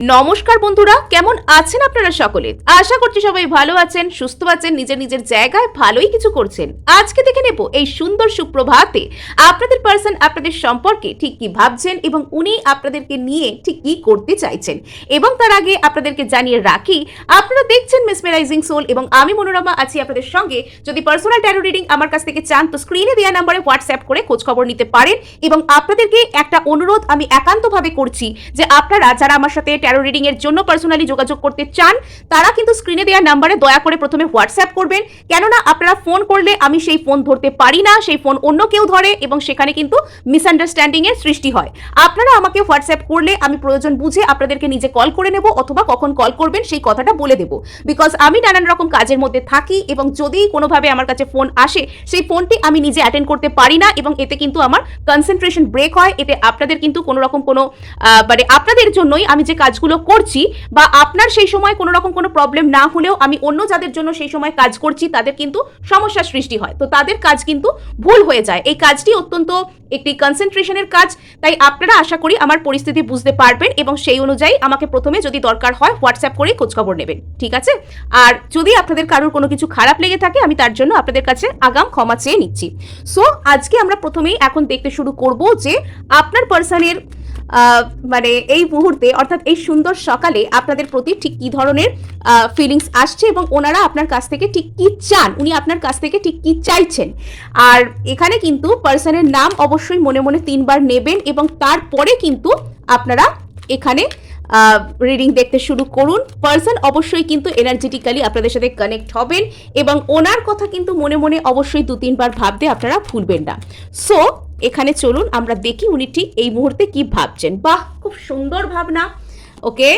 নমস্কার বন্ধুরা, কেমন আছেন আপনারা সকলে? আশা করছি সবাই ভালো আছেন, সুস্থ আছেন, নিজের নিজের জায়গায় ভালোই কিছু করছেন। আজকে দেখে নেব এই সুন্দর সুপ্রভাতে আপনাদের পার্সন আপনাদের সম্পর্কে ঠিক কি ভাবছেন এবং উনি আপনাদেরকে নিয়ে ঠিক কি করতে চাইছেন। এবং তার আগে আপনাদেরকে জানিয়ে রাখি, আপনারা দেখছেন মেসমেরাইজিং সোল এবং আমি মনোরমা আছি আপনাদের সঙ্গে। যদি পার্সোনাল ট্যারো রিডিং আমার কাছ থেকে চান তো স্ক্রিনে দেওয়া নম্বরে হোয়াটসঅ্যাপ করে খোঁজ খবর নিতে পারেন। এবং আপনাদেরকে একটা অনুরোধ আমি একান্তভাবে করছি যে আপনারা যারা আমার সাথে ট্যারো রিডিং এর জন্য পার্সোনালি যোগাযোগ করতে চান তারা কিন্তু স্ক্রিনে দেওয়া নম্বরে দয়া করে প্রথমে হোয়াটসঅ্যাপ করবেন, কেননা আপনারা ফোন করলে আমি সেই ফোন ধরতে পারি না, সেই ফোন অন্য কেউ ধরে এবং সেখানে কিন্তু মিসআন্ডারস্ট্যান্ডিং এর সৃষ্টি হয়। আপনারা আমাকে হোয়াটসঅ্যাপ করলে আমি প্রয়োজন বুঝে আপনাদেরকে নিজে কল করে নেব অথবা কখন কল করবেন সেই কথাটা বলে দেব, বিকজ আমি নানান রকম কাজের মধ্যে থাকি এবং যদি কোনোভাবে আমার কাছে ফোন আসে সেই ফোনটি আমি নিজে অ্যাটেন্ড করতে পারি না এবং এতে কিন্তু আমার কনসেন্ট্রেশন ব্রেক হয়। এতে আপনাদের কিন্তু কোনো রকম কোনো মানে আপনাদের জন্যই আমি যে কাজগুলো করছি বা আপনার সেই সময় কোনো রকম কোনো প্রবলেম না হলেও আমি অন্য যাদের জন্য সেই সময় কাজ করছি তাদের কিন্তু সমস্যার সৃষ্টি হয়, তো তাদের কাজ কিন্তু ভুল হয়ে যায়। এই কাজটি অত্যন্ত একটি কনসেন্ট্রেশনের কাজ, তাই আপনারা আশা করি আমার পরিস্থিতি বুঝতে পারবেন এবং সেই অনুযায়ী আমাকে প্রথমে যদি দরকার হয় হোয়াটসঅ্যাপ করে খোঁজখবর নেবেন, ঠিক আছে? আর যদি আপনাদের কারোর কোনো কিছু খারাপ লেগে থাকে আমি তার জন্য আপনাদের কাছে আগাম ক্ষমা চেয়ে নিচ্ছি। সো আজকে আমরা প্রথমেই এখন দেখতে শুরু করব যে আপনার পার্সনের মানে এই মুহূর্তে অর্থাৎ এই সুন্দর সকালে আপনাদের প্রতি ঠিক কি ধরনের ফিলিংস আসছে এবং ওনারা আপনার কাছ থেকে ঠিক কি চান, উনি আপনার কাছ থেকে ঠিক কি চাইছেন। আর এখানে কিন্তু পার্সনের নাম অবশ্যই মনে মনে 3 বার নেবেন এবং তারপরে কিন্তু আপনারা এখানে রিডিং দেখতে শুরু করুন। পার্সন অবশ্যই কিন্তু এনার্জেটিক্যালি আপনাদের সাথে কানেক্ট হবেন এবং ওনার কথা কিন্তু মনে মনে অবশ্যই 2-3 বার ভাবতে আপনারা ভুলবেন না। সো এখানে চলুন আমরা দেখি উনি ঠিক এই মুহূর্তে কি ভাবছেন। বাহ, খুব সুন্দর ভাবনা। ওকে,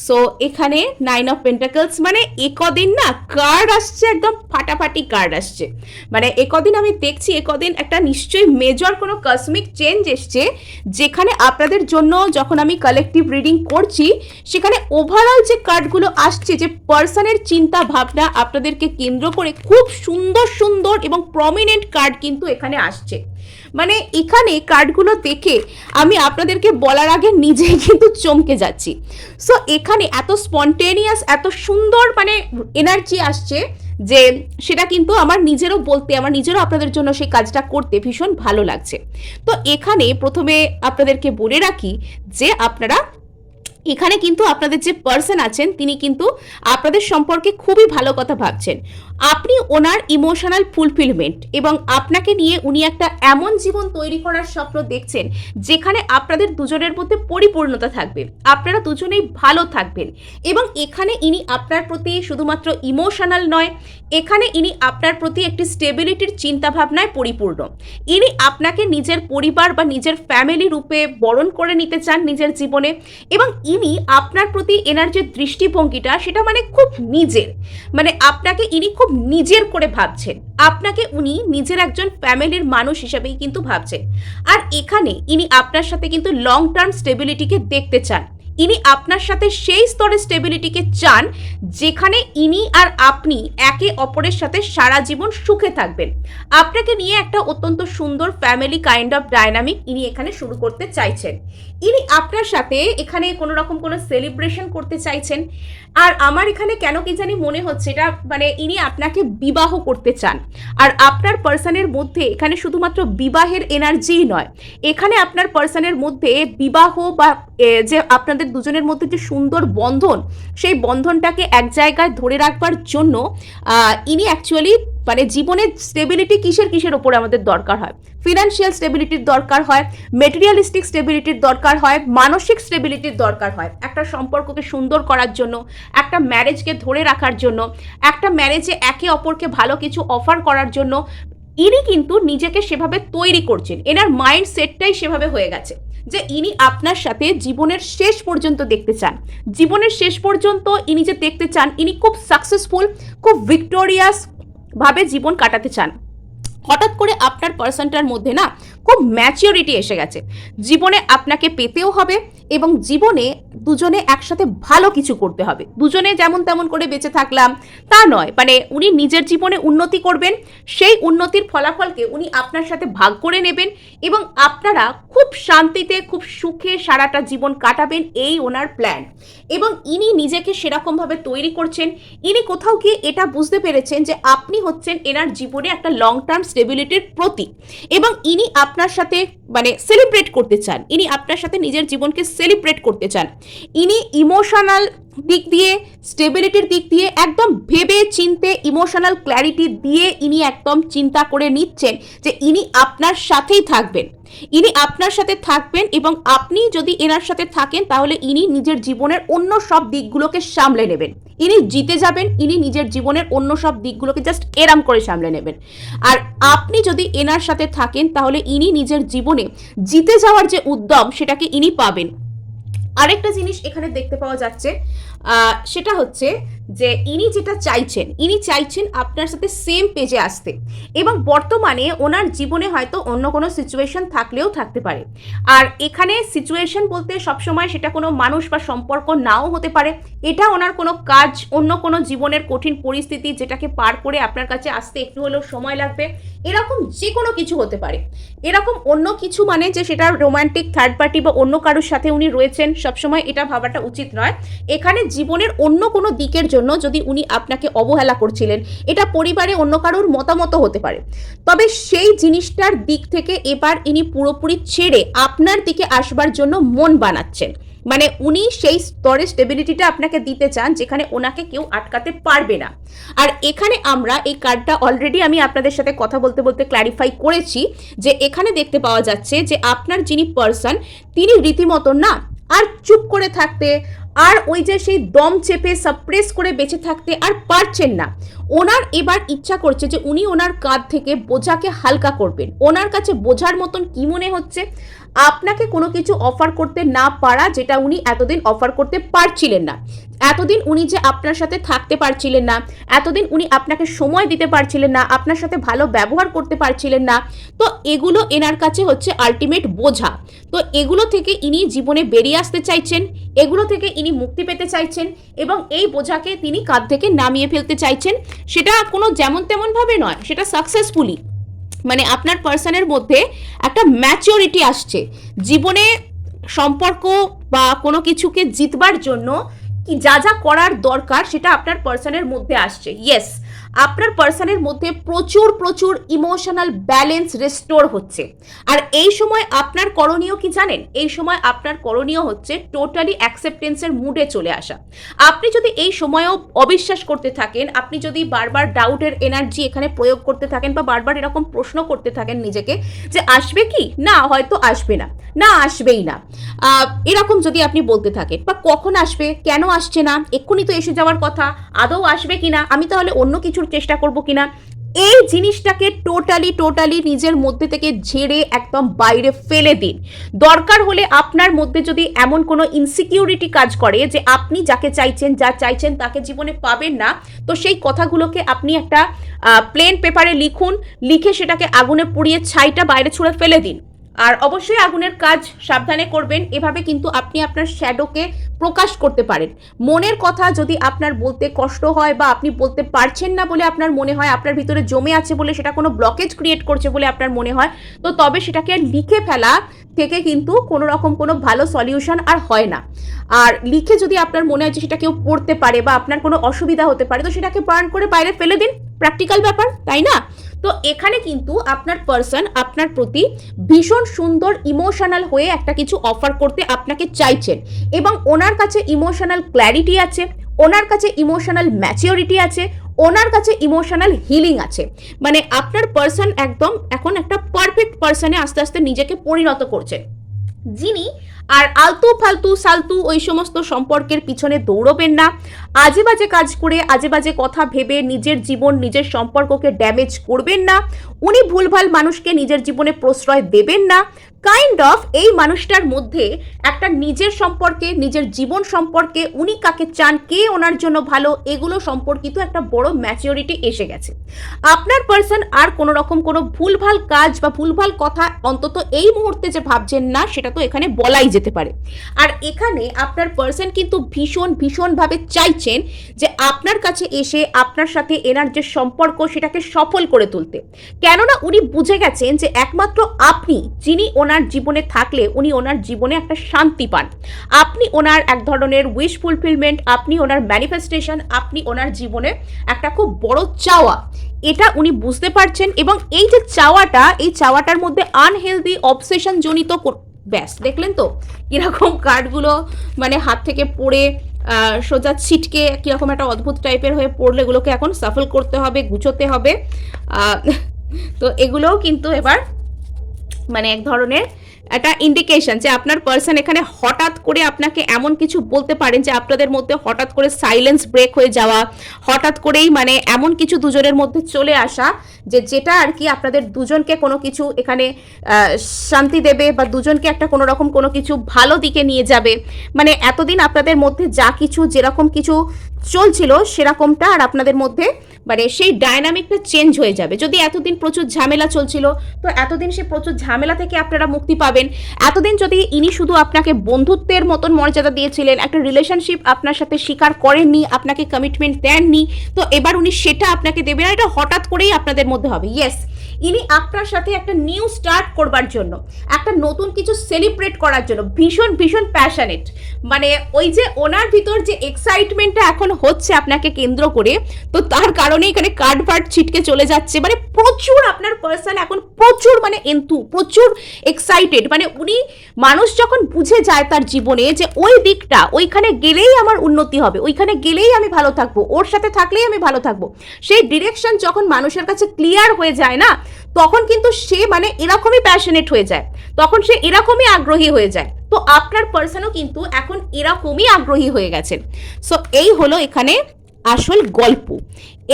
সো এখানে 9 অফ পেন্টাকলস, মানে একদিন না কার্ড আসছে, একদম ফাটাফাটি কার্ড আসছে। মানে একদিন আমি দেখছি একদিন একটা নিশ্চয়ই মেজর কোনো কসমিক চেঞ্জ এসছে, যেখানে আপনাদের জন্য যখন আমি কালেকটিভ রিডিং করছি সেখানে ওভারঅল যে কার্ডগুলো আসছে, যে পার্সনের চিন্তা ভাবনা আপনাদেরকে কেন্দ্র করে খুব সুন্দর সুন্দর এবং প্রমিনেন্ট কার্ড কিন্তু এখানে আসছে। মানে এখানে কার্ডগুলো দেখে আমি আপনাদেরকে বলার আগে নিজেই কিন্তু চমকে যাচ্ছি। সো এখানে এত স্পন্টেনিয়াস এত সুন্দর মানে এনার্জি আসছে যে সেটা কিন্তু আমার নিজেরও বলতে, আমার নিজেরও আপনাদের জন্য সেই কাজটা করতে ভীষণ ভালো লাগছে। তো এখানে প্রথমে আপনাদেরকে বলে রাখি যে আপনারা এখানে কিন্তু আপনাদের যে পার্সন আছেন তিনি কিন্তু আপনাদের সম্পর্কে খুবই ভালো কথা ভাবছেন। আপনি ওনার ইমোশনাল ফুলফিলমেন্ট এবং আপনাকে নিয়ে উনি একটা এমন জীবন তৈরি করার স্বপ্ন দেখছেন যেখানে আপনাদের দুজনের মধ্যে পরিপূর্ণতা থাকবে, আপনারা দুজনেই ভালো থাকবেন। এবং এখানে ইনি আপনার প্রতি শুধুমাত্র ইমোশনাল নয়, এখানে ইনি আপনার প্রতি একটি স্টেবিলিটির চিন্তাভাবনায় পরিপূর্ণ। ইনি আপনাকে নিজের পরিবার বা নিজের ফ্যামিলি রূপে বরণ করে নিতে চান নিজের জীবনে এবং ইনি আপনার প্রতি এনার যে দৃষ্টিভঙ্গিটা সেটা মানে খুব নিজের, মানে আপনাকে ইনি খুব নিজের করে ভাবছেন, আপনাকে উনি নিজের একজন ফ্যামিলির মানুষ হিসেবেই কিন্তু ভাবছেন। আর এখানে ইনি আপনার সাথে কিন্তু লং টার্ম স্টেবিলিটিকে দেখতে চান, ইনি আপনার সাথে সেই স্তরে স্টেবিলিটিকে চান যেখানে ইনি আর আপনি একে অপরের সাথে সারা জীবন সুখে থাকবেন। আপনাকে নিয়ে একটা অত্যন্ত সুন্দর ফ্যামিলি কাইন্ড অফ ডায়নামিক ইনি এখানে শুরু করতে চাইছেন। ইনি আপনার সাথে এখানে কোনো রকম কোনো সেলিব্রেশন করতে চাইছেন। আর আমার এখানে কেন কি জানি মনে হচ্ছে এটা মানে ইনি আপনাকে বিবাহ করতে চান। আর আপনার পার্সনের মধ্যে এখানে শুধুমাত্র বিবাহের এনার্জিই নয়, এখানে আপনার পার্সনের মধ্যে বিবাহ বা যে আপনাদের দুজনের মধ্যে যে সুন্দর বন্ধন, সেই বন্ধনটাকে এক জায়গায় ধরে রাখবার জন্য ইনি অ্যাকচুয়ালি মানে জীবনের স্টেবিলিটি কিসের কিসের ওপরে আমাদের দরকার হয়, ফিনান্সিয়াল স্টেবিলিটির দরকার হয়, মেটেরিয়ালিস্টিক স্টেবিলিটির দরকার হয়, মানসিক স্টেবিলিটির দরকার হয় একটা সম্পর্ককে সুন্দর করার জন্য, একটা ম্যারেজকে ধরে রাখার জন্য, একটা ম্যারেজে একে অপরকে ভালো কিছু অফার করার জন্য ইনি কিন্তু নিজেকে সেভাবে তৈরি করছেন। এনার মাইন্ড সেটটাই সেভাবে হয়ে গেছে যে ইনি আপনার সাথে জীবনের শেষ পর্যন্ত দেখতে চান। জীবনের শেষ পর্যন্ত ইনি যে দেখতে চান, ইনি খুব সাকসেসফুল, খুব ভিক্টোরিয়াস ভাবে জীবন কাটাতে চান। হঠাৎ করে আপনার পার্সনটার মধ্যে না খুব ম্যাচিওরিটি এসে গেছে, জীবনে আপনাকে পেতেও হবে এবং জীবনে দুজনে একসাথে ভালো কিছু করতে হবে। দুজনে যেমন তেমন করে বেঁচে থাকলাম তা নয়, মানে উনি নিজের জীবনে উন্নতি করবেন, সেই উন্নতির ফলাফলকে উনি আপনার সাথে ভাগ করে নেবেন এবং আপনারা খুব শান্তিতে খুব সুখে সারাটা জীবন কাটাবেন, এই ওনার প্ল্যান। এবং ইনি নিজেকে সেরকমভাবে তৈরি করছেন, ইনি কোথাও গিয়ে এটা বুঝতে পেরেছেন যে আপনি হচ্ছেন এনার জীবনে একটা লং টার্ম স্টেবিলিটির প্রতীক এবং ইনি আপনার সাথে মানে সেলিব্রেট করতে চান, ইনি আপনার সাথে নিজের জীবনকে সেলিব্রেট করতে চান। ইনি ইমোশনাল দিক দিয়ে, স্টেবিলিটির দিক দিয়ে একদম ভেবে চিনতে, ইমোশনাল ক্ল্যারিটি দিয়ে ইনি একদম চিন্তা করে নিচ্ছেন যে ইনি আপনার সাথেই থাকবেন, ইনি আপনার সাথে থাকবেন এবং আপনি যদি এনার সাথে থাকেন তাহলে ইনি নিজের জীবনের অন্য সব দিকগুলোকে সামলে নেবেন, ইনি জিতে যাবেন, ইনি নিজের জীবনের অন্য সব দিকগুলোকে জাস্ট এরাম করে সামলে নেবেন। আর আপনি যদি এনার সাথে থাকেন তাহলে ইনি নিজের জীবনে জিতে যাওয়ার যে উদ্যম সেটাকে ইনি পাবেন। আরেকটা জিনিস এখানে দেখতে পাওয়া যাচ্ছে, সেটা হচ্ছে যে ইনি যেটা চাইছেন, ইনি চাইছেন আপনার সাথে সেম পেজে আসতে এবং বর্তমানে ওনার জীবনে হয়তো অন্য কোনো সিচুয়েশন থাকলেও থাকতে পারে। আর এখানে সিচুয়েশন বলতে সবসময় সেটা কোনো মানুষ বা সম্পর্ক নাও হতে পারে, এটা ওনার কোনো কাজ, অন্য কোনো জীবনের কঠিন পরিস্থিতি যেটাকে পার করে আপনার কাছে আসতে একটু হলেও সময় লাগবে, এরকম যে কোনো কিছু হতে পারে। এরকম অন্য কিছু মানে যে সেটা রোমান্টিক থার্ড পার্টি বা অন্য কারোর সাথে উনি রয়েছেন, সবসময় এটা ভাবাটা উচিত নয়। এখানে জীবনের অন্য কোনো দিকের জন্য যদি উনি আপনাকে অবহেলা করছিলেন, এটা পরিবারে অন্য কারোর মতামত হতে পারে, তবে সেই জিনিসটার দিক থেকে এবার ইনি পুরোপুরি ছেড়ে আপনার দিকে আসবার জন্য মন বানাচ্ছেন। মানে উনি সেই স্তরে স্টেবিলিটিটা আপনাকে দিতে চান যেখানে ওনাকে কেউ আটকাতে পারবে না। আর এখানে আমরা এই কার্ডটা অলরেডি আমি আপনাদের সাথে কথা বলতে বলতে ক্ল্যারিফাই করেছি যে এখানে দেখতে পাওয়া যাচ্ছে যে আপনার যিনি পার্সন তিনি রীতিমতো না আর চুপ করে থাকতে, আর ওই যে সেই দম চেপে সাপ্রেস করে বেঁচে থাকতে আর পারছেন না। ওনার এবার ইচ্ছা করছে যে উনি ওনার কাঁধ থেকে বোঝাকে হালকা করবেন। ওনার কাছে বোঝার মতন কি মনে হচ্ছে, আপনাকে কোনো কিছু অফার করতে না পারা, যেটা উনি এতদিন অফার করতে পারছিলেন না। এতদিন উনি যে আপনার সাথে থাকতে পারছিলেন না, এতদিন উনি আপনাকে সময় দিতে পারছিলেন না, আপনার সাথে ভালো ব্যবহার করতে পারছিলেন না, তো এগুলো এনার কাছে হচ্ছে আলটিমেট বোঝা। তো এগুলো থেকে ইনি জীবনে বেরিয়ে আসতে চাইছেন, এগুলো থেকে ইনি মুক্তি পেতে চাইছেন এবং এই বোঝাকে তিনি কাঁধ থেকে নামিয়ে ফেলতে চাইছেন। সেটা কোনো যেমন তেমন ভাবে নয়, সেটা সাকসেসফুলি, মানে আপনার পার্সনের মধ্যে একটা ম্যাচিওরিটি আসছে। জীবনে সম্পর্ক বা কোনো কিছুকে জিতবার জন্য কি যা যা করার দরকার সেটা আপনার পার্সনের মধ্যে আসছে। ইয়েস, আপনার পার্সনের মধ্যে প্রচুর প্রচুর ইমোশনাল ব্যালেন্স রেস্টোর হচ্ছে। আর এই সময় আপনার করণীয় কি জানেন? এই সময় আপনার করণীয় হচ্ছে টোটালি অ্যাকসেপ্টেন্সের মুডে চলে আসা। আপনি যদি এই সময়েও অবিশ্বাস করতে থাকেন, আপনি যদি বারবার ডাউটের এনার্জি এখানে প্রয়োগ করতে থাকেন বা বারবার এরকম প্রশ্ন করতে থাকেন নিজেকে যে আসবে কি না, হয়তো আসবে না, না আসবেই না, এরকম যদি আপনি বলতে থাকেন, বা কখন আসবে, কেন আসছে না, এক্ষুনি তো এসে যাওয়ার কথা, আদৌ আসবে কিনা, আমি তাহলে অন্য কিছুর চেষ্টা করব কিনা, এই জিনিসটাকে টোটালি নিজের মধ্যে থেকে ঝেড়ে একদম বাইরে ফেলে দিন। দরকার হলে আপনার মধ্যে যদি এমন কোনো ইনসিকিউরিটি কাজ করে যে আপনি যাকে চাইছেন, যা চাইছেন তাকে জীবনে পাবেন না, তো সেই কথাগুলোকে আপনি একটা প্লেন পেপারে লিখুন, লিখে সেটাকে আগুনে পুড়িয়ে ছাইটা বাইরে ছুঁড়ে ফেলে দিন। আর অবশ্যই আগুনের কাজ সাবধানে করবেন, এভাবে কিন্তু আপনি আপনার শ্যাডোকে প্রকাশ করতে পারেন। মনের কথা যদি আপনার বলতে কষ্ট হয় বা আপনি বলতে পারছেন না বলে আপনার মনে হয়, আপনার ভিতরে জমে আছে বলে সেটা কোনো ব্লকেজ ক্রিয়েট করছে বলে আপনার মনে হয়, তো তবে সেটাকে লিখে ফেলা থেকে কিন্তু কোনো রকম কোনো ভালো সলিউশন আর হয় না। আর লিখে যদি আপনার মনে হয় যে সেটা কেউ পড়তে পারে বা আপনার কোনো অসুবিধা হতে পারে, তো সেটাকে বার্ন করে বাইরে ফেলে দিন, প্র্যাকটিক্যাল ব্যাপার, তাই না? তো এখানে কিন্তু আপনার পার্সন আপনার প্রতি ভীষণ সুন্দর ইমোশনাল হয়ে একটা কিছু অফার করতে আপনাকে চাইছেন এবং ওনার কাছে ইমোশনাল ক্ল্যারিটি আছে, ওনার কাছে ইমোশনাল ম্যাচিওরিটি আছে, ওনার কাছে ইমোশনাল হিলিং আছে। মানে আপনার পার্সন একদম এখন একটা পারফেক্ট পার্সনে আস্তে আস্তে নিজেকে পরিণত করছেন, যিনি আর আলতু ফালতু সালতু ওই সমস্ত সম্পর্কের পিছনে দৌড়বেন না, আজে বাজে কাজ করে আজে বাজে কথা ভেবে নিজের জীবন নিজের সম্পর্ককে ড্যামেজ করবেন না, উনি ভুলভাল মানুষকে নিজের জীবনে প্রশ্রয় দেবেন না, কাইন্ড অফ এই মানুষটার মধ্যে একটা নিজের সম্পর্কে, নিজের জীবন সম্পর্কে, উনি কাকে চান, কে ওনার জন্য ভালো, এগুলো সম্পর্কিত একটা বড় ম্যাচিওরিটি এসে গেছে। আপনার পার্সন আর কোনো রকম কোনো ভুলভাল কাজ বা ভুলভাল কথা অন্তত এই মুহূর্তে যে ভাবছেন না, সেটা তো এখানে বলাই যেতে পারে। আর এখানে আপনার পার্সন কিন্তু ভীষণভাবে চাইছেন যে আপনার কাছে এসে আপনার সাথে এনার যে সম্পর্ক সেটাকে সফল করে তুলতে। কেননা উনি বুঝে গেছেন যে একমাত্র আপনি, যিনি ওনার জীবনে থাকলে উনি ওনার জীবনে একটা শান্তি পান, আপনি ওনার এক ধরনের উইশ ফুলফিলমেন্ট, আপনি ওনার ম্যানিফেস্টেশন, আপনি ওনার জীবনে একটা খুব বড় চাওয়া, এটা উনি বুঝতে পারছেন। এবং এই যে চাওয়াটা, এই চাওয়াটার মধ্যে আনহেলদি অবসেশন জনিত ব্যাস দেখলেন তো কিরকম কার্ডগুলো মানে হাত থেকে পড়ে সোজা ছিটকে কিরকম একটা অদ্ভুত টাইপের হয়ে পড়লে এগুলোকে এখন সাফল করতে হবে, গুছোতে হবে। তো এগুলোও কিন্তু এবার মানে এক ধরনের একটা ইন্ডিকেশন যে আপনার পার্সন এখানে হঠাৎ করে আপনাকে এমন কিছু বলতে পারেন যে আপনাদের মধ্যে হঠাৎ করে সাইলেন্স ব্রেক হয়ে যাওয়া, হঠাৎ করেই মানে এমন কিছু দুজনের মধ্যে চলে আসা যে যেটা আর কি আপনাদের দুজনকে কোনো কিছু এখানে শান্তি দেবে বা দুজনকে একটা কোনো রকম কোনো কিছু ভালো দিকে নিয়ে যাবে। মানে এতদিন আপনাদের মধ্যে যা কিছু যেরকম কিছু চলছিল সেরকমটা আর আপনাদের মধ্যে মানে সেই ডায়নামিকটা চেঞ্জ হয়ে যাবে। যদি এতদিন প্রচুর ঝামেলা চলছিল, তো এতদিন সে প্রচুর ঝামেলা থেকে আপনারা মুক্তি পাবেন। এতদিন যদি ইনি শুধু আপনাকে বন্ধুত্বের মতন মর্যাদা দিয়েছিলেন, একটা রিলেশনশিপ আপনার সাথে স্বীকার করেননি, আপনাকে কমিটমেন্ট দেননি, তো এবার উনি সেটা আপনাকে দেবেন। এটা হঠাৎ করেই আপনাদের মধ্যে হবে। ইয়েস, ইনি আপনার সাথে একটা নিউ স্টার্ট করবার জন্য, একটা নতুন কিছু সেলিব্রেট করার জন্য ভীষণ প্যাশনেট। মানে ওই যে ওনার ভিতর যে এক্সাইটমেন্টটা এখন হচ্ছে আপনাকে কেন্দ্র করে, তো তার কারণে এখানে কার্ড ফার্ড ছিটকে চলে যাচ্ছে। মানে প্রচুর আপনার পার্সন এখন প্রচুর মানে প্রচুর এক্সাইটেড। মানে উনি, মানুষ যখন বুঝে যায় তার জীবনে যে ওই দিকটা, ওইখানে গেলেই আমার উন্নতি হবে, ওইখানে গেলেই আমি ভালো থাকবো, ওর সাথে থাকলেই আমি ভালো থাকবো, সেই ডিরেকশন যখন মানুষের কাছে ক্লিয়ার হয়ে যায় না, তখন কিন্তু সে মানে এরকমই প্যাশনেট হয়ে যায়, তখন সে এরকমই আগ্রহী হয়ে যায়। তো আপনার পার্সনও কিন্তু এখন এরকমই আগ্রহী হয়ে গেছেন। সো এই হলো এখানে আসল গল্প,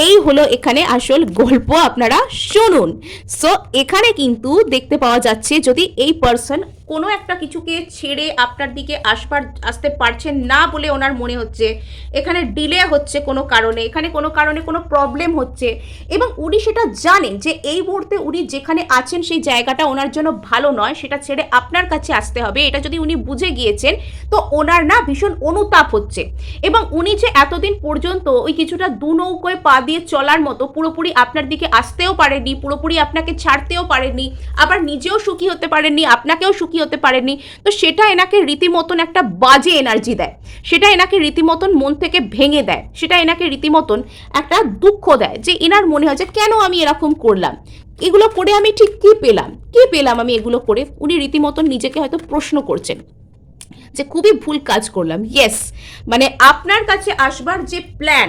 এই হলো এখানে আসল গল্প, আপনারা শুনুন। সো এখানে কিন্তু দেখতে পাওয়া যাচ্ছে যদি এই পার্সন কোনো একটা কিছুকে ছেড়ে আপনার দিকে আসতে পারছেন না বলে ওনার মনে হচ্ছে, এখানে ডিলে হচ্ছে কোনো কারণে, এখানে কোনো কারণে কোনো প্রবলেম হচ্ছে, এবং উনি সেটা জানেন যে এই মুহূর্তে উনি যেখানে আছেন সেই জায়গাটা ওনার জন্য ভালো নয়, সেটা ছেড়ে আপনার কাছে আসতে হবে, এটা যদি উনি বুঝে গিয়েছেন, তো ওনার না ভীষণ অনুতাপ হচ্ছে। এবং উনি যে এতদিন পর্যন্ত ওই কিছুটা দু নৌকোয় পা দিয়ে চলার মতো পুরোপুরি আপনার দিকে আসতেও পারেননি, পুরোপুরি আপনাকে ছাড়তেও পারেননি, আবার নিজেও সুখী হতে পারেননি, আপনাকেও সুখী হতে পারেননি, তো সেটা এনাকে রীতিমতন একটা বাজে এনার্জি দেয়, সেটা এনাকে রীতিমতন মন থেকে ভেঙে দেয়, সেটা এনাকে রীতিমতন একটা দুঃখ দেয় যে এনার মনে হয় যে কেন আমি এরকম করলাম, এগুলো করে আমি ঠিক কি পেলাম আমি এগুলো করে। উনি রীতিমতন নিজেকে হয়তো প্রশ্ন করছেন যে খুবই ভুল কাজ করলাম। ইয়েস, মানে আপনার কাছে আসবার যে প্ল্যান,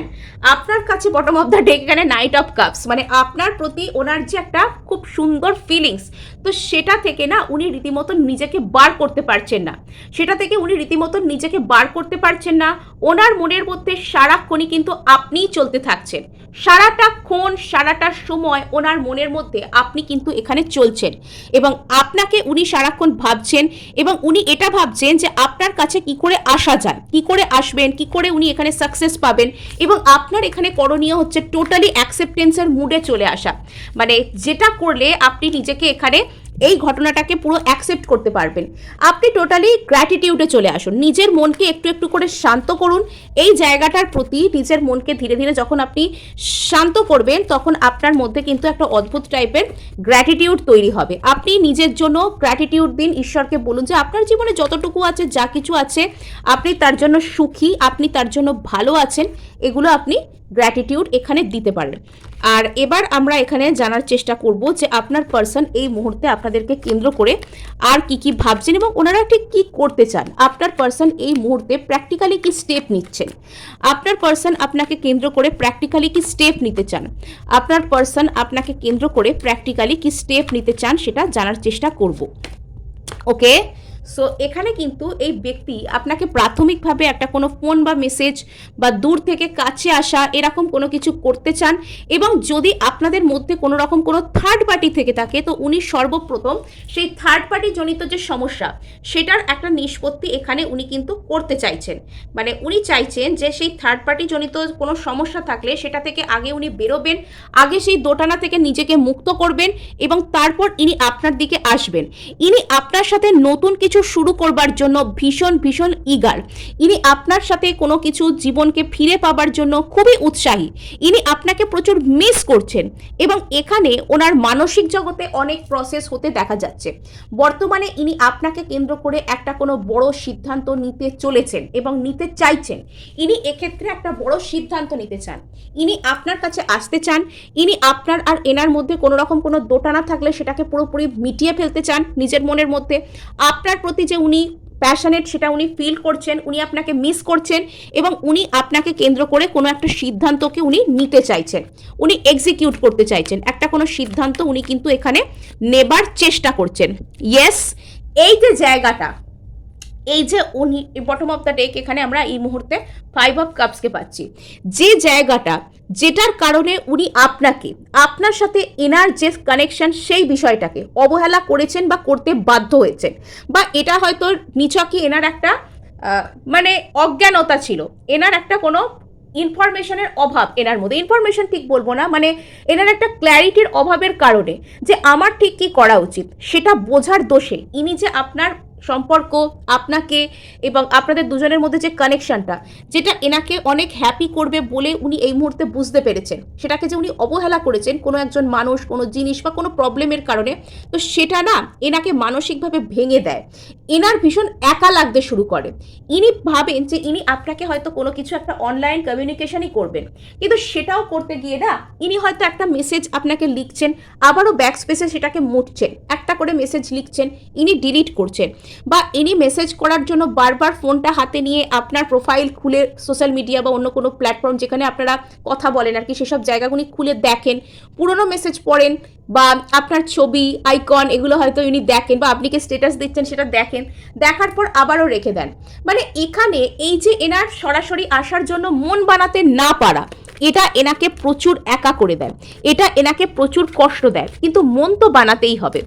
আপনার কাছে বটম অফ দ্য ডেক এখানে নাইট অফ কাপস, মানে আপনার প্রতি ওনার যে একটা খুব সুন্দর ফিলিংস, তো সেটা থেকে না উনি রীতিমতন নিজেকে বার করতে পারছেন না, সেটা থেকে উনি রীতিমতন নিজেকে বার করতে পারছেন না। ওনার মনের মধ্যে সারাক্ষণই কিন্তু আপনিই চলতে থাকছেন, সারাটা সময় ওনার মনের মধ্যে আপনি কিন্তু এখানে চলছেন, এবং আপনাকে উনি সারাক্ষণ ভাবছেন, এবং উনি এটা ভাবছেন যে আপনার কাছে কি করে আসা যায়, কি করে আসবেন, কি করে উনি এখানে সাকসেস পাবেন। এবং আপনার এখানে করণীয় হচ্ছে টোটালি অ্যাকসেপ্টেন্সের মুডে চলে আসা, মানে যেটা করলে আপনি নিজেকে এখানে এই ঘটনাটাকে পুরো অ্যাকসেপ্ট করতে পারবেন। আপনি টোটালি গ্র্যাটিটিউডে চলে আসুন, নিজের মনকে একটু একটু করে শান্ত করুন। এই জায়গাটার প্রতি নিজের মনকে ধীরে ধীরে যখন আপনি শান্ত করবেন, তখন আপনার মধ্যে কিন্তু একটা অদ্ভুত টাইপের গ্র্যাটিটিউড তৈরি হবে। আপনি নিজের জন্য গ্র্যাটিটিউড দিন, ঈশ্বরকে বলুন যে আপনার জীবনে যতটুকু আছে, যা কিছু আছে, আপনি তার জন্য সুখী, আপনি তার জন্য ভালো আছেন, এগুলো আপনি গ্র্যাটিটিউড এখানে দিতে পারেন। আর এবার আমরা এখানে জানার চেষ্টা করব যে আপনার পার্সন এই মুহূর্তে আপনাদেরকে কেন্দ্র করে আর কি ভাবছেন এবং ওনারা ঠিক কী করতে চান। আপনার পার্সন এই মুহূর্তে প্র্যাকটিক্যালি কি স্টেপ নিচ্ছেন, আপনার পার্সন আপনাকে কেন্দ্র করে প্র্যাকটিক্যালি কি স্টেপ নিতে চান, আপনার পার্সন আপনাকে কেন্দ্র করে প্র্যাকটিক্যালি কি স্টেপ নিতে চান, সেটা জানার চেষ্টা করব। ওকে, সো এখানে কিন্তু এই ব্যক্তি আপনাকে প্রাথমিকভাবে একটা কোনো ফোন বা মেসেজ বা দূর থেকে কাছে আসা এরকম কোনো কিছু করতে চান, এবং যদি আপনাদের মধ্যে কোনো রকম কোনো থার্ড পার্টি থেকে থাকে তো উনি সর্বপ্রথম সেই থার্ড পার্টি জনিত যে সমস্যা সেটার একটা নিষ্পত্তি এখানে উনি কিন্তু করতে চাইছেন। মানে উনি চাইছেন যে সেই থার্ড পার্টি জনিত কোনো সমস্যা থাকলে সেটা থেকে আগে উনি বেরোবেন, আগে সেই দোটানা থেকে নিজেকে মুক্ত করবেন এবং তারপর ইনি আপনার দিকে আসবেন। ইনি আপনার সাথে নতুন কিছু শুরু করবার জন্য ভীষণ ভীষণ ইগার। ইনি আপনার সাথে কোনো কিছু জীবনকে ফিরে পাবার জন্য খুবই উৎসাহী। ইনি আপনাকে প্রচুর মিস করছেন এবং এখানে ওনার মানসিক জগতে অনেক প্রসেস হতে দেখা যাচ্ছে। বর্তমানে ইনি আপনাকে কেন্দ্র করে একটা কোনো বড় সিদ্ধান্ত নিতে চলেছেন এবং নিতে চাইছেন। ইনি এক্ষেত্রে একটা বড় সিদ্ধান্ত নিতে চান, ইনি আপনার কাছে আসতে চান, ইনি আপনার আর এনার মধ্যে কোনো রকম কোনো দোটানা থাকলে সেটাকে পুরোপুরি মিটিয়ে ফেলতে চান নিজের মনের মধ্যে। আপনার প্রতি যে উনি প্যাশনেট সেটা উনি ফিল করছেন, উনি আপনাকে মিস করছেন এবং উনি আপনাকে কেন্দ্র করে কোনো একটা সিদ্ধান্তকে উনি নিতে চাইছেন, উনি এক্সিকিউট করতে চাইছেন। একটা কোনো সিদ্ধান্ত উনি কিন্তু এখানে নেবার চেষ্টা করছেন। ইয়েস, এই যে জায়গাটা, এই যে উনি বটম অফ দ্য ডেক, এখানে আমরা এই মুহূর্তে 5 অফ কাপসকে পাচ্ছি, যে জায়গাটা যেটার কারণে উনি আপনাকে আপনার সাথে এনার যে কানেকশন সেই বিষয়টাকে অবহেলা করেছেন বা করতে বাধ্য হয়েছেন, বা এটা হয়তো নিছকই এনার একটা মানে অজ্ঞানতা ছিল, এনার একটা কোনো ইনফরমেশনের অভাব, এনার মধ্যে ইনফরমেশন ঠিক বলবো না, মানে এনার একটা ক্ল্যারিটির অভাবের কারণে যে আমার ঠিক কী করা উচিত সেটা বোঝার দোষে ইনি যে আপনার সম্পর্ক, আপনাকে এবং আপনাদের দুজনের মধ্যে যে কানেকশনটা যেটা এনাকে অনেক হ্যাপি করবে বলে উনি এই মুহূর্তে বুঝতে পেরেছেন, সেটাকে যে উনি অবহেলা করেছেন কোনো একজন মানুষ, কোনো জিনিস বা কোনো প্রবলেমের কারণে, তো সেটা না এনাকে মানসিকভাবে ভেঙে দেয়। এনার ভীষণ একা লাগতে শুরু করে। ইনি ভাবেন যে ইনি আপনাকে হয়তো কোনো কিছু একটা অনলাইন কমিউনিকেশনই করবেন, কিন্তু সেটাও করতে গিয়ে না ইনি হয়তো একটা মেসেজ আপনাকে লিখছেন, আবারও ব্যাক স্পেসে সেটাকে মুছছেন, একটা করে মেসেজ লিখছেন, ইনি ডিলিট করছেন, বা ইনি মেসেজ করার জন্য বারবার ফোনটা হাতে নিয়ে আপনার প্রোফাইল খুলে সোশ্যাল মিডিয়া বা অন্য কোনো প্ল্যাটফর্ম যেখানে আপনারা কথা বলেন আর কি সেসব জায়গাগুলি খুলে দেখেন, পুরনো মেসেজ পড়েন বা আপনার ছবি আইকন এগুলো হয়তো ইনি দেখেন, বা আপনি কি স্ট্যাটাস দিচ্ছেন সেটা দেখেন, দেখার পর আবারও রেখে দেন। মানে এখানে এই যে এনার সরাসরি আসার জন্য মন বানাতে না পারা, এটা এনাকে প্রচুর একা করে দেয়, এটা এনাকে প্রচুর কষ্ট দেয়, কিন্তু মন তো বানাতেই হবে।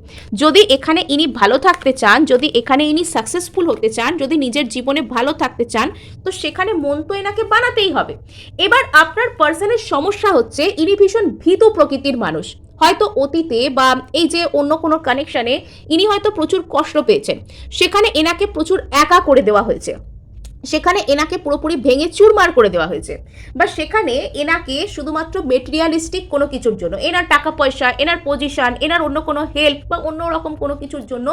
যদি এখানে ইনি ভালো থাকতে চান, যদি এখানে ইনি সাকসেসফুল হতে চান, যদি নিজের জীবনে ভালো থাকতে চান, তো সেখানে মন তো এনাকে বানাতেই হবে। এবার আপনার পার্সনের সমস্যা হচ্ছে ইনি ভীষণ ভীতু প্রকৃতির মানুষ, হয়তো অতীতে বা এই যে অন্য কোনো কানেকশানে ইনি হয়তো প্রচুর কষ্ট পেয়েছেন, সেখানে এনাকে প্রচুর একা করে দেওয়া হয়েছে, সেখানে এনাকে পুরোপুরি ভেঙে চুরমার করে দেওয়া হয়েছে, বা সেখানে এনাকে শুধুমাত্র মেটেরিয়ালিস্টিক কোনো কিছুর জন্য, এনার টাকা পয়সা, এনার পজিশন, এনার অন্য কোনো হেল্প বা অন্য রকম কোনো কিছুর জন্য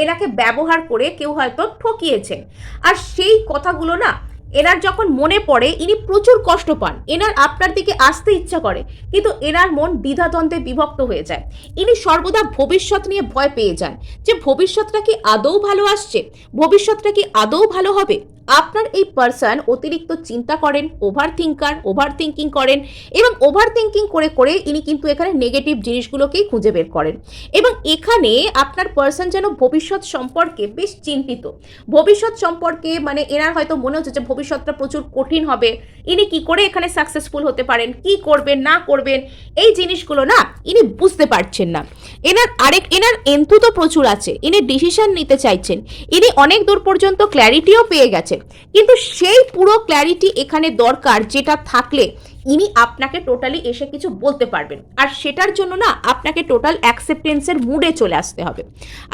এনাকে ব্যবহার করে কেউ হয়তো ঠকিয়েছেন। আর সেই কথাগুলো না এনার যখন মনে পড়ে ইনি প্রচুর কষ্ট পান, এনার আপনার দিকে আসতে ইচ্ছা করে, কিন্তু এনার মন দ্বিধাদ্বন্দ্বে বিভক্ত হয়ে যায়। ইনি সর্বদা ভবিষ্যৎ নিয়ে ভয় পেয়ে যান যে ভবিষ্যৎটা কি আদৌ ভালো আসছে, ভবিষ্যৎটা কি আদৌ ভালো হবে। আপনার এই পার্সন অতিরিক্ত চিন্তা করেন, ওভার থিঙ্কিং করেন, এবং ওভার থিঙ্কিং করে করে ইনি কিন্তু এখানে নেগেটিভ জিনিসগুলোকেই খুঁজে বের করেন। এবং এখানে আপনার পার্সন যেন ভবিষ্যৎ সম্পর্কে বেশ চিন্তিত, ভবিষ্যৎ সম্পর্কে মানে এনার হয়তো মনে হচ্ছে যে ভবিষ্যৎটা প্রচুর কঠিন হবে, ইনি কি করে এখানে সাকসেসফুল হতে পারেন, কি করবেন না করবেন, এই জিনিসগুলো না ইনি বুঝতে পারছেন না। এনার এন্থু তো প্রচুর আছে, ইনি ডিসিশন নিতে চাইছেন, ইনি অনেক দূর পর্যন্ত ক্ল্যারিটিও পেয়ে গেছেন, কিন্তু সেই পুরো ক্ল্যারিটি এখানে দরকার, যেটা থাকলে ইনি আপনাকে টোটালি এসে কিছু বলতে পারবেন। আর সেটার জন্য না আপনাকে টোটাল অ্যাকসেপ্টেন্সের মুডে চলে আসতে হবে।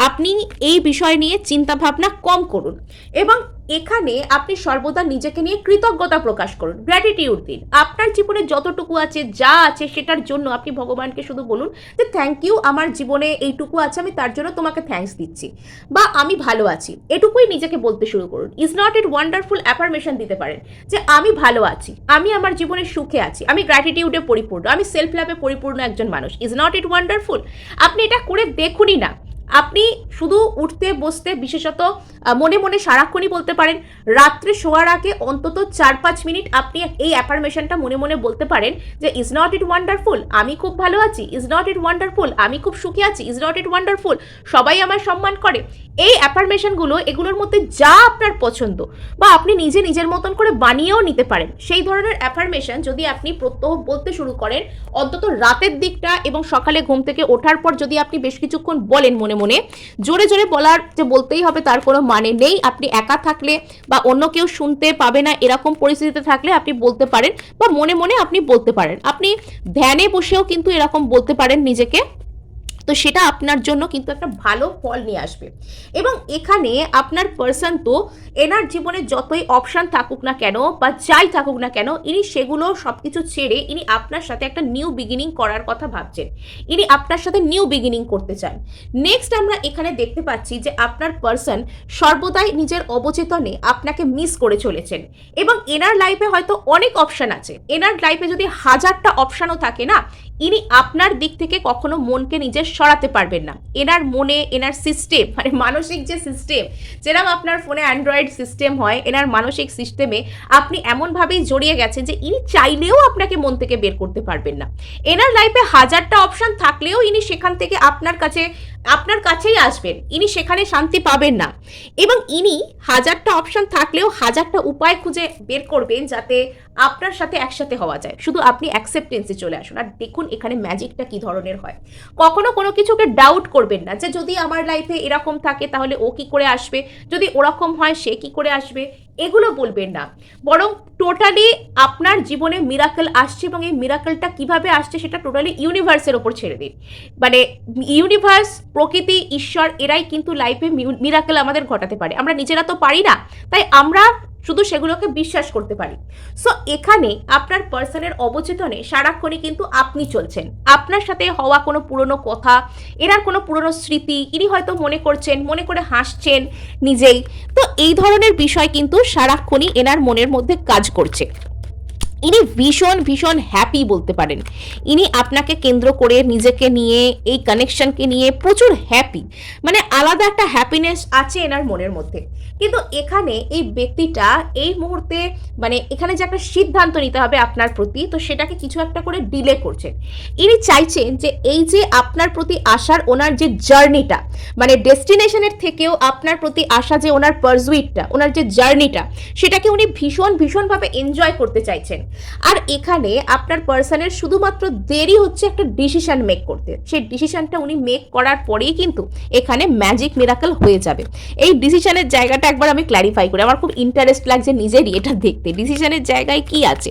আপনি এই বিষয় নিয়ে চিন্তা ভাবনা কম করুন এবং এখানে আপনি সর্বদা নিজেকে নিয়ে কৃতজ্ঞতা প্রকাশ করুন, গ্র্যাটিটিউড দিন। আপনার জীবনে যতটুকু আছে, যা আছে, সেটার জন্য আপনি ভগবানকে শুধু বলুন যে থ্যাংক ইউ, আমার জীবনে এইটুকু আছে, আমি তার জন্য তোমাকে থ্যাঙ্কস দিচ্ছি, বা আমি ভালো আছি, এটুকুই নিজেকে বলতে শুরু করুন। Is not it wonderful affirmation দিতে পারেন যে আমি ভালো আছি, আমি আমার জীবনে সুখে আছি, আমি গ্র্যাটিটিউডে পরিপূর্ণ, আমি সেলফ লাভে পরিপূর্ণ একজন মানুষ। Is not it wonderful? আপনি এটা করে দেখুনই না, আপনি শুধু উঠতে বসতে, বিশেষত মনে মনে সারাক্ষণই বলতে পারেন, রাত্রে শোয়ার আগে অন্তত 4-5 মিনিট আপনি এই অ্যাফার্মেশনটা মনে মনে বলতে পারেন যে ইজ নট ইট ওয়ান্ডারফুল, আমি খুব ভালো আছি, ইজ নট ইট ওয়ান্ডারফুল, আমি খুব সুখে আছি, ইজ নট ইট ওয়ান্ডারফুল, সবাই আমার সম্মান করে। এই অ্যাফার্মেশনগুলো, এগুলোর মধ্যে যা আপনার পছন্দ বা আপনি নিজে নিজের মতন করে বানিয়েও নিতে পারেন, সেই ধরনের অ্যাফার্মেশন যদি আপনি প্রত্যহ বলতে শুরু করেন, অন্তত রাতের দিকটা এবং সকালে ঘুম থেকে ওঠার পর যদি আপনি বেশ কিছুক্ষণ বলেন মনে মনে, জোরে জোরে বলার যে বলতেই হবে তার কোনো মানে নেই। আপনি একা থাকলে বা অন্য কেউ শুনতে পাবে না এরকম পরিস্থিতিতে থাকলে আপনি বলতে পারেন, বা মনে মনে আপনি বলতে পারেন। আপনি ধ্যানে বসেও কিন্তু এরকম বলতে পারেন নিজেকে। তো সেটা আপনার জন্য কিন্তু একটা ভালো ফল নিয়ে আসবে। এবং এখানে আপনার পার্সন তো এনার জীবনে যতই অপশান থাকুক না কেন বা যাই থাকুক না কেন, ইনি সেগুলো সব কিছু ছেড়ে ইনি আপনার সাথে একটা নিউ বিগিনিং করার কথা ভাবছেন। ইনি আপনার সাথে নিউ বিগিনিং করতে চান। নেক্সট আমরা এখানে দেখতে পাচ্ছি যে আপনার পার্সন সর্বদাই নিজের অবচেতনে আপনাকে মিস করে চলেছেন, এবং এনার লাইফে হয়তো অনেক অপশান আছে। এনার লাইফে যদি 1000টা অপশানও থাকে না, ইনি আপনার দিক থেকে কখনো মনকে নিজের সরাতে পারবেন না। এনার মনে, এনার সিস্টেম, মানে মানসিক যে সিস্টেম, যেরকম আপনার ফোনে অ্যান্ড্রয়েড সিস্টেম হয়, এনার মানসিক সিস্টেমে আপনি এমনভাবেই জড়িয়ে গেছেন যে ইনি চাইলেও আপনাকে মন থেকে বের করতে পারবেন না। এনার লাইফে 1000টা অপশান থাকলেও ইনি সেখান থেকে আপনার কাছেই আসবেন, ইনি সেখানে শান্তি পাবেন না। এবং ইনি 1000টা অপশান থাকলেও 1000টা উপায় খুঁজে বের করবেন যাতে আপনার সাথে একসাথে হওয়া যায়। শুধু আপনি অ্যাকসেপ্টেন্সে চলে আসুন। আর দেখুন এখানে ম্যাজিকটা কি ধরনের হয়। কখনো কোনো কিছুকে ডাউট করবেন না যে যদি আমার লাইফে এরকম থাকে তাহলে ও কি করে আসবে, যদি ওরকম হয় সে কি করে আসবে, এগুলো বলবেন না। বরং টোটালি আপনার জীবনে মিরাকেল আসছে, এবং এই মিরাকেলটা কিভাবে আসছে সেটা টোটালি ইউনিভার্সের ওপর ছেড়ে দিন। মানে ইউনিভার্স, প্রকৃতি, ঈশ্বর, এরাই কিন্তু লাইফে মিরাকেল আমাদের ঘটাতে পারে। আমরা নিজেরা তো পারি না, তাই আমরা শুধু সেগুলোকে বিশ্বাস করতে পারি। সো এখানে আপনার পার্সনের অবচেতনে সারাক্ষণই কিন্তু আপনি চলছেন। আপনার সাথে হওয়া কোনো পুরনো কথা, এনার কোনো পুরনো স্মৃতি ইনি হয়তো মনে করছেন, মনে করে হাসছেন নিজেই। তো এই ধরনের বিষয় কিন্তু সারাক্ষণই এনার মনের মধ্যে কাজ করছে। ইনি ভীষণ ভীষণ হ্যাপি বলতে পারেন। ইনি আপনাকে কেন্দ্র করে, নিজেকে নিয়ে, এই কানেকশনকে নিয়ে প্রচুর হ্যাপি, মানে আলাদা একটা হ্যাপিনেস আছে এনার মনের মধ্যে। কিন্তু এখানে এই ব্যক্তিটা এই মুহূর্তে, মানে এখানে যে একটা সিদ্ধান্ত নিতে হবে আপনার প্রতি, তো সেটাকে কিছু একটা করে ডিলে করছেন। ইনি চাইছেন যে এই যে আপনার প্রতি আসার ওনার যে জার্নিটা, মানে ডেস্টিনেশনের থেকেও আপনার প্রতি আসা যে ওনার পারসুইটটা, ওনার যে জার্নিটা, সেটাকে উনি ভীষণ ভীষণভাবে এনজয় করতে চাইছেন। আর এখানে আপনার পার্সনের শুধুমাত্র দেরি হচ্ছে একটা ডিসিশন মেক করতে। সেই ডিসিশনটা উনি মেক করার পরেই কিন্তু এখানে ম্যাজিক মিরাকেল হয়ে যাবে। এই ডিসিশনের জায়গাটা একবার আমি ক্ল্যারিফাই করি, আমার খুব ইন্টারেস্ট লাগছে নিজেরই এটা দেখতে। ডিসিশনের জায়গায় কি আছে,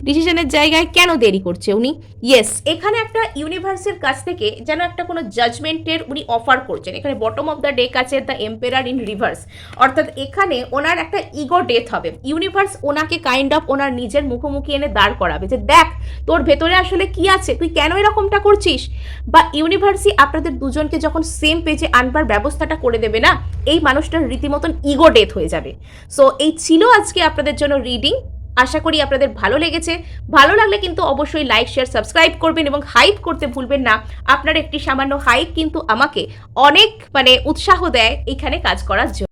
ডিসিশনের জায়গায় কেন দেরি করছে উনি? ইয়েস, এখানে একটা ইউনিভার্সের কাছ থেকে যেন একটা কোনো জাজমেন্টের উনি অফার করছেন। এখানে বটম অফ দ্য ডেক আছে দ্য এম্পেরার ইন রিভার্স, অর্থাৎ এখানে ওনার একটা ইগো ডেথ হবে। ইউনিভার্স ওনাকে কাইন্ড অফ ওনার নিজের মুখোমুখি এনে দাঁড় করাবে যে দেখ তোর ভেতরে আসলে কি আছে, তুই কেন এরকমটা করছিস। বা ইউনিভার্সই আপনাদের দুজনকে যখন সেম পেজে আনবার ব্যবস্থাটা করে দেবে না, এই মানুষটার রীতিমতন ইগো ডেথ হয়ে যাবে। সো এই ছিল আজকে আপনাদের জন্য রিডিং। আশা করি আপনাদের ভালো লেগেছে। ভালো লাগলে কিন্তু অবশ্যই লাইক, শেয়ার, সাবস্ক্রাইব করবেন এবং হাইপ করতে ভুলবেন না। আপনার একটি সামান্য হাইপ কিন্তু আমাকে অনেক উৎসাহ দেয় এখানে কাজ করার জন্য।